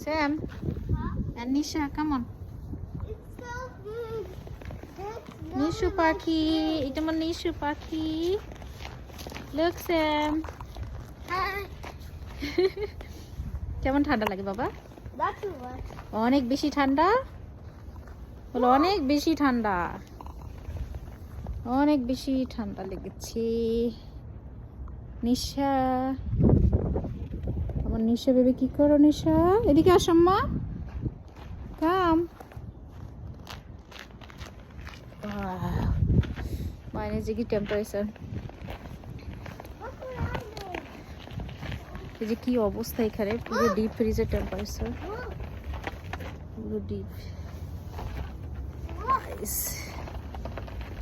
Sam and Nisha, come on. Nishu পাখি, এটা আমার নিশু পাখি। Look Sam. কেমন ঠান্ডা লাগে বাবা? অনেক বেশি ঠান্ডা বলো, অনেক বেশি ঠান্ডা, অনেক বেশি ঠান্ডা লেগেছে। নিশা, আমার নিশা বেবি কি করো? নিশা এদিকে আসো মা, কাম। Minus degree temperature. এই যে কি অবস্থা এখানে, পুরো ডিপ ফ্রিজের টেম্পারেচার, পুরো ডিপ।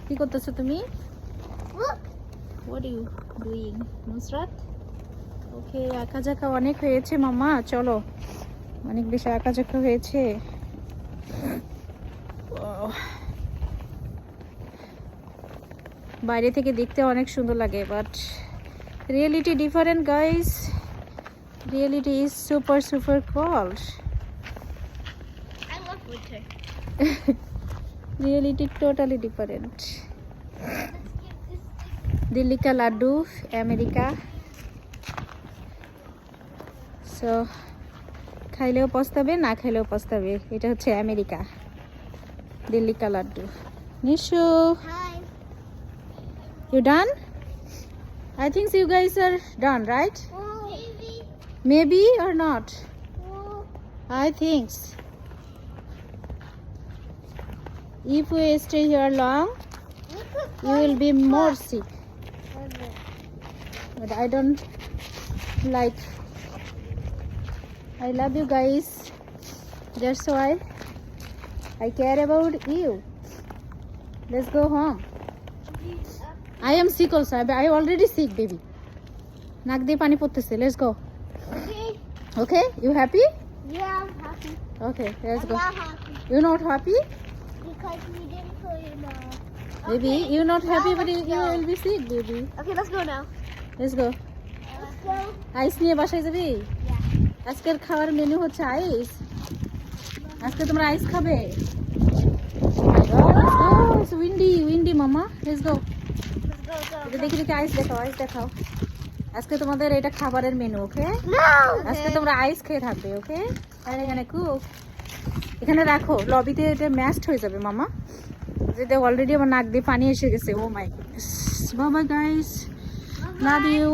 কি করতেছো তুমি? What are you doing, Nusrat? ওকে, আঁকাঝাঁকা অনেক হয়েছে মামা, চলো, অনেক বেশি আঁকাঝাঁকা হয়েছে। বাইরে থেকে দেখতে অনেক সুন্দর লাগে, but reality different guys, reality is super super cold. I love winter. Reality totally different. Delhi কা লাড্ডু আমেরিকা। সো খাইলেও পস্তাবে, না খাইলেও পস্তাবে, এটা হচ্ছে আমেরিকা। দিল্লি কা laddu. Nishu, Hi. you done? I think you guys are done, right? Maybe. Maybe or not? I think. If we stay here long, you will be more sick. But I don't like. I love you guys. That's why I care about you. Let's go home. I am sick also. I already sick, baby. Nak diye pani porteche. Let's go. Okay. Okay? You happy? Yeah, I'm happy. Okay, let's I'm go. not happy You not happy? because we didn't put it on. Baby, you not happy, but you will be sick, baby. Okay, let's go now. Let's go. Let's go. আইস নিয়ে বাসায় যাবি? Yeah. আজকের খাওয়ার menu হচ্ছে আইস। আজকে তোমরা আইস খাবে? It's windy, windy mama. Let's go. Let's go. এটা দেখি আইস দেখাও, আইস দেখাও। আজকে তোমাদের এটা খাবারের মেনু, ওকে? No. আজকে তোমরা আইস খেয়ে থাকবে, ওকে? আর এখানে কুক, এখানে রাখো, লবিতে এটা ম্যাশড হয়ে যাবে মামা। যেটা অলরেডি আমার নাক দিয়ে পানি এসে গেছে। Oh my goodness. Bye bye guys, love you.